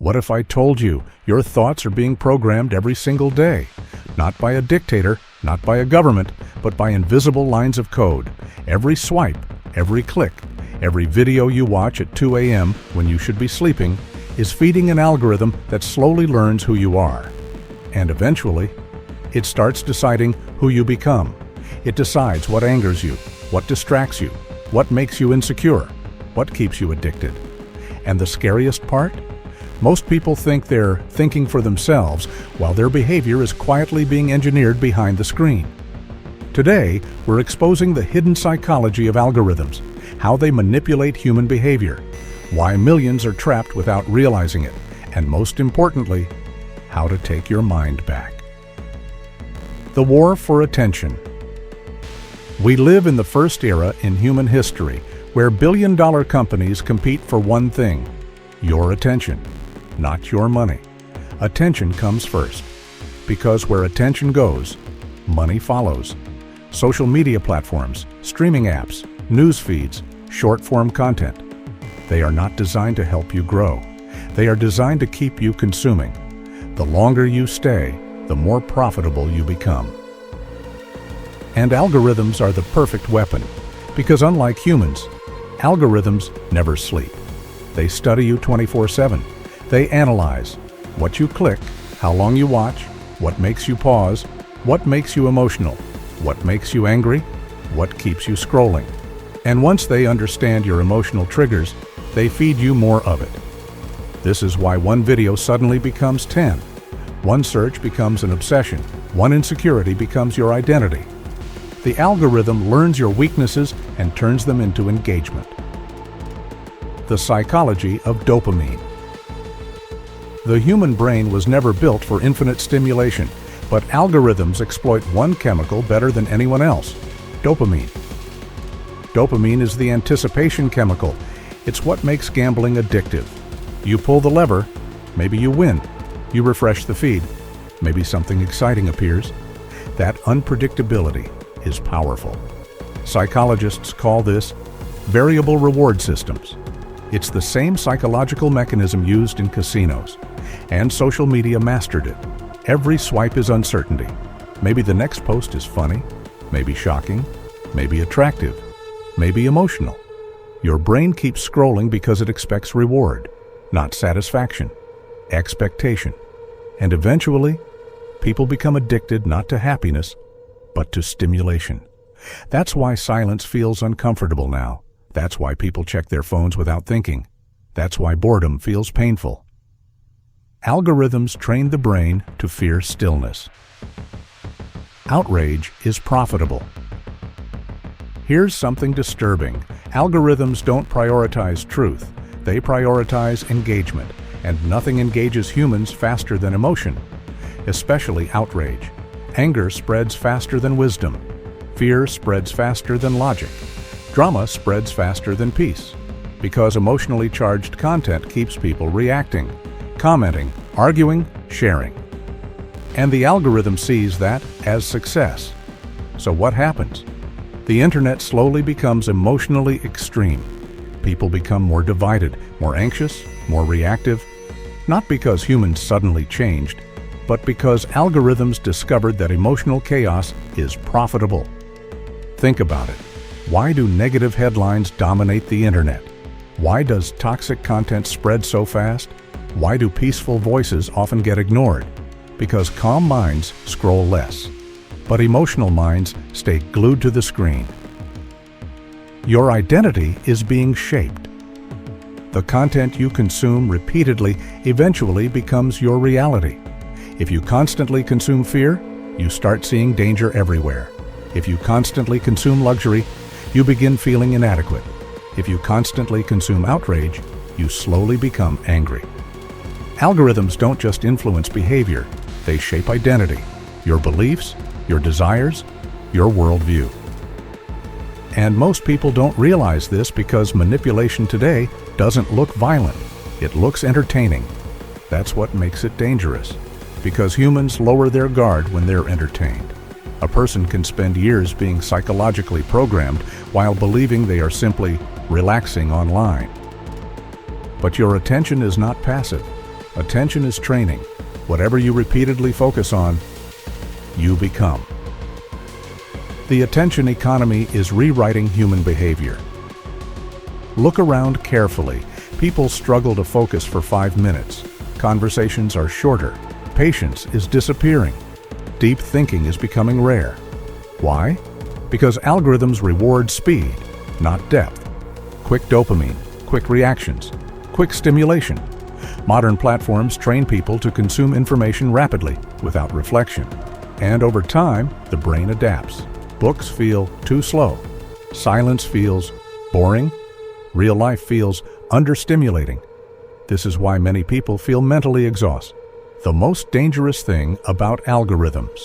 What if I told you your thoughts are being programmed every single day? Not by a dictator, not by a government, but by invisible lines of code. Every swipe, every click, every video you watch at 2 a.m. when you should be sleeping is feeding an algorithm that slowly learns who you are. And eventually, it starts deciding who you become. It decides what angers you, what distracts you, what makes you insecure, what keeps you addicted. And the scariest part? Most people think they're thinking for themselves while their behavior is quietly being engineered behind the screen. Today, we're exposing the hidden psychology of algorithms, how they manipulate human behavior, why millions are trapped without realizing it, and most importantly, how to take your mind back. The war for attention. We live in the first era in human history where billion-dollar companies compete for one thing: your attention. Not your money. Attention comes first, because where attention goes, money follows. Social media platforms, streaming apps, news feeds, short-form content. They are not designed to help you grow. They are designed to keep you consuming. The longer you stay, the more profitable you become. And algorithms are the perfect weapon, because unlike humans, algorithms never sleep. They study you 24/7. They analyze what you click, how long you watch, what makes you pause, what makes you emotional, what makes you angry, what keeps you scrolling. And once they understand your emotional triggers, they feed you more of it. This is why one video suddenly becomes 10. One search becomes an obsession. One insecurity becomes your identity. The algorithm learns your weaknesses and turns them into engagement. The psychology of dopamine. The human brain was never built for infinite stimulation, but algorithms exploit one chemical better than anyone else: dopamine. Dopamine is the anticipation chemical. It's what makes gambling addictive. You pull the lever, maybe you win. You refresh the feed, maybe something exciting appears. That unpredictability is powerful. Psychologists call this variable reward systems. It's the same psychological mechanism used in casinos, and social media mastered it. Every swipe is uncertainty. Maybe the next post is funny, maybe shocking, maybe attractive, maybe emotional. Your brain keeps scrolling because it expects reward, not satisfaction, expectation. And eventually, people become addicted not to happiness, but to stimulation. That's why silence feels uncomfortable now. That's why people check their phones without thinking. That's why boredom feels painful. Algorithms train the brain to fear stillness. Outrage is profitable. Here's something disturbing. Algorithms don't prioritize truth. They prioritize engagement, and nothing engages humans faster than emotion, especially outrage. Anger spreads faster than wisdom. Fear spreads faster than logic. Drama spreads faster than peace, because emotionally charged content keeps people reacting, commenting, arguing, sharing. And the algorithm sees that as success. So what happens? The internet slowly becomes emotionally extreme. People become more divided, more anxious, more reactive, not because humans suddenly changed, but because algorithms discovered that emotional chaos is profitable. Think about it. Why do negative headlines dominate the internet? Why does toxic content spread so fast? Why do peaceful voices often get ignored? Because calm minds scroll less, but emotional minds stay glued to the screen. Your identity is being shaped. The content you consume repeatedly eventually becomes your reality. If you constantly consume fear, you start seeing danger everywhere. If you constantly consume luxury, you begin feeling inadequate. If you constantly consume outrage, you slowly become angry. Algorithms don't just influence behavior, they shape identity, your beliefs, your desires, your worldview. And most people don't realize this because manipulation today doesn't look violent, it looks entertaining. That's what makes it dangerous, because humans lower their guard when they're entertained. A person can spend years being psychologically programmed while believing they are simply relaxing online. But your attention is not passive. Attention is training. Whatever you repeatedly focus on, you become. The attention economy is rewriting human behavior. Look around carefully. People struggle to focus for 5 minutes. Conversations are shorter. Patience is disappearing. Deep thinking is becoming rare. Why? Because algorithms reward speed, not depth. Quick dopamine, quick reactions, quick stimulation. Modern platforms train people to consume information rapidly, without reflection. And over time, the brain adapts. Books feel too slow. Silence feels boring. Real life feels understimulating. This is why many people feel mentally exhausted. The most dangerous thing about algorithms.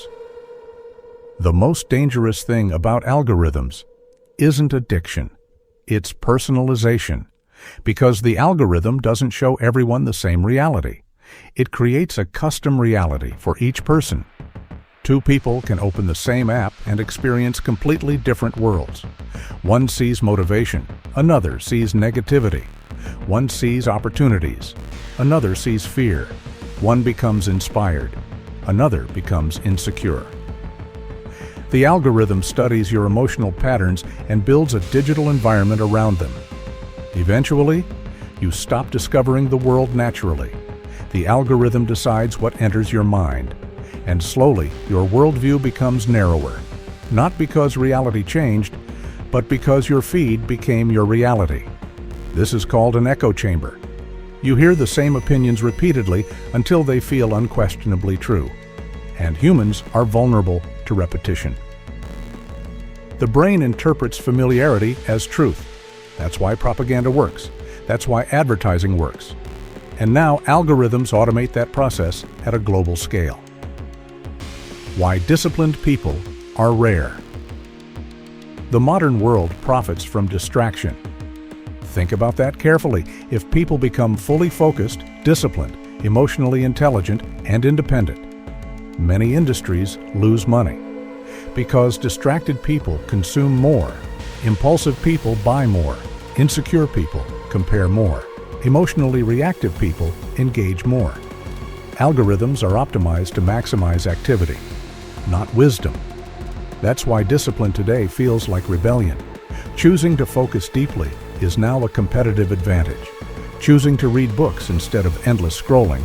The most dangerous thing about algorithms isn't addiction. It's personalization. Because the algorithm doesn't show everyone the same reality. It creates a custom reality for each person. Two people can open the same app and experience completely different worlds. One sees motivation, another sees negativity. One sees opportunities, another sees fear. One becomes inspired, another becomes insecure. The algorithm studies your emotional patterns and builds a digital environment around them. Eventually, you stop discovering the world naturally. The algorithm decides what enters your mind, and slowly your worldview becomes narrower, not because reality changed, but because your feed became your reality. This is called an echo chamber. You hear the same opinions repeatedly until they feel unquestionably true, and humans are vulnerable to repetition. The brain interprets familiarity as truth. That's why propaganda works. That's why advertising works. And now algorithms automate that process at a global scale. Why disciplined people are rare. The modern world profits from distraction. Think about that carefully. If people become fully focused, disciplined, emotionally intelligent, and independent, many industries lose money. Because distracted people consume more. Impulsive people buy more. Insecure people compare more. Emotionally reactive people engage more. Algorithms are optimized to maximize activity, not wisdom. That's why discipline today feels like rebellion. Choosing to focus deeply is now a competitive advantage. Choosing to read books instead of endless scrolling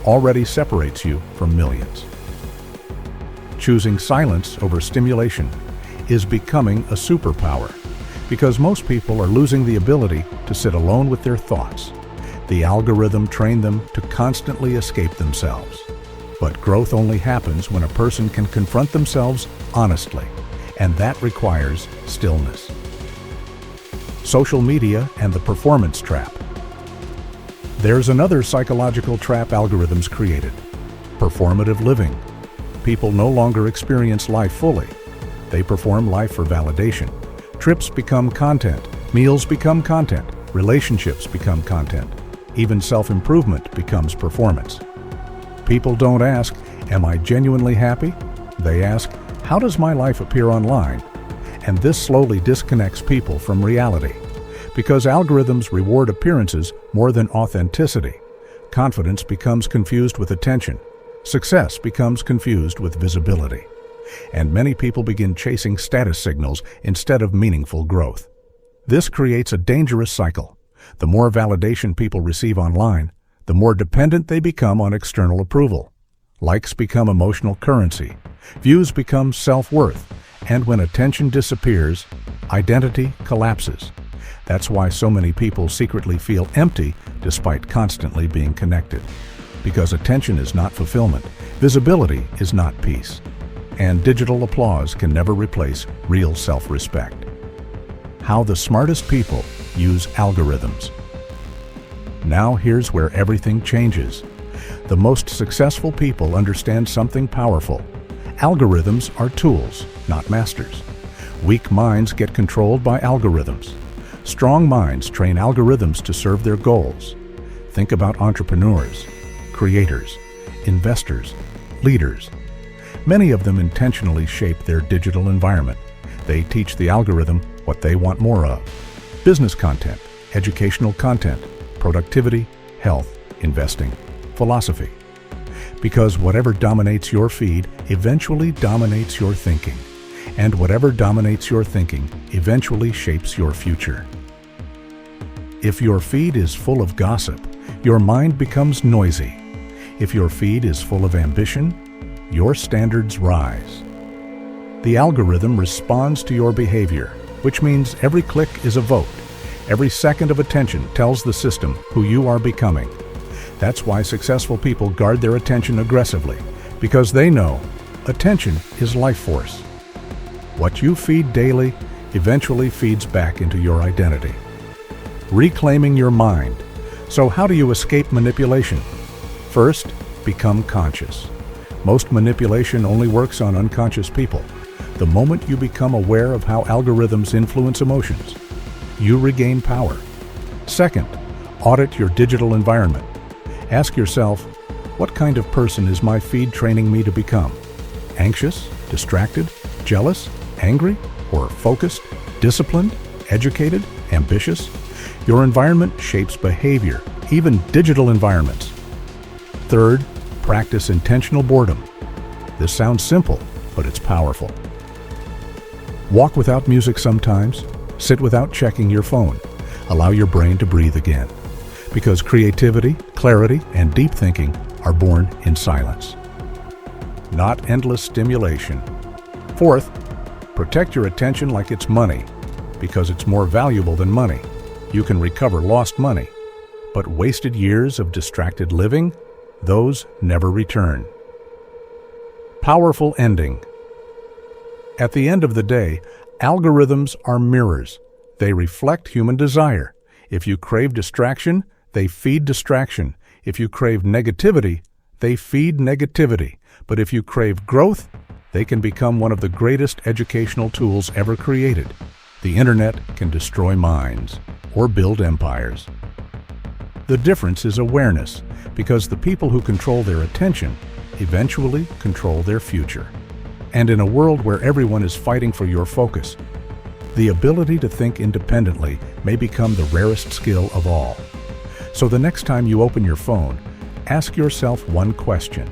already separates you from millions. Choosing silence over stimulation is becoming a superpower, because most people are losing the ability to sit alone with their thoughts. The algorithm trained them to constantly escape themselves. But growth only happens when a person can confront themselves honestly, and that requires stillness. Social media and the performance trap. There's another psychological trap algorithms created: performative living. People no longer experience life fully. They perform life for validation. Trips become content, meals become content, relationships become content. Even self-improvement becomes performance. People don't ask, "Am I genuinely happy?" They ask, "How does my life appear online?" And this slowly disconnects people from reality. Because algorithms reward appearances more than authenticity, confidence becomes confused with attention. Success becomes confused with visibility. And many people begin chasing status signals instead of meaningful growth. This creates a dangerous cycle. The more validation people receive online, the more dependent they become on external approval. Likes become emotional currency. Views become self-worth. And when attention disappears, identity collapses. That's why so many people secretly feel empty despite constantly being connected. Because attention is not fulfillment, visibility is not peace. And digital applause can never replace real self-respect. How the smartest people use algorithms. Now here's where everything changes. The most successful people understand something powerful. Algorithms are tools, not masters. Weak minds get controlled by algorithms. Strong minds train algorithms to serve their goals. Think about entrepreneurs, creators, investors, leaders. Many of them intentionally shape their digital environment. They teach the algorithm what they want more of: business content, educational content, productivity, health, investing. philosophy. Because whatever dominates your feed eventually dominates your thinking, and whatever dominates your thinking eventually shapes your future. If your feed is full of gossip, your mind becomes noisy. If your feed is full of ambition, your standards rise. The algorithm responds to your behavior, which means every click is a vote. Every second of attention tells the system who you are becoming. That's why successful people guard their attention aggressively, because they know attention is life force. What you feed daily eventually feeds back into your identity. Reclaiming your mind. So how do you escape manipulation? First, become conscious. Most manipulation only works on unconscious people. The moment you become aware of how algorithms influence emotions, you regain power. Second, audit your digital environment. Ask yourself, what kind of person is my feed training me to become? Anxious, distracted, jealous, angry, or focused, disciplined, educated, ambitious? Your environment shapes behavior, even digital environments. Third, practice intentional boredom. This sounds simple, but it's powerful. Walk without music sometimes. Sit without checking your phone. Allow your brain to breathe again. Because creativity, clarity, and deep thinking are born in silence. Not endless stimulation. Fourth, protect your attention like it's money, because it's more valuable than money. You can recover lost money, but wasted years of distracted living, those never return. Powerful ending. At the end of the day, algorithms are mirrors. They reflect human desire. If you crave distraction, they feed distraction. If you crave negativity, they feed negativity. But if you crave growth, they can become one of the greatest educational tools ever created. The internet can destroy minds or build empires. The difference is awareness, because the people who control their attention eventually control their future. And in a world where everyone is fighting for your focus, the ability to think independently may become the rarest skill of all. So the next time you open your phone, ask yourself one question.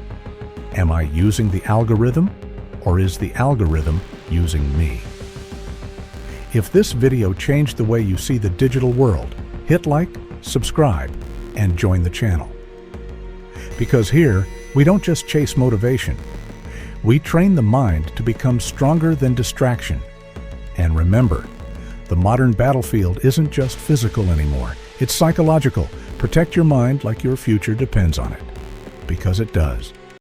Am I using the algorithm, or is the algorithm using me? If this video changed the way you see the digital world, hit like, subscribe, and join the channel. Because here, we don't just chase motivation. We train the mind to become stronger than distraction. And remember, the modern battlefield isn't just physical anymore. It's psychological. Protect your mind like your future depends on it. Because it does.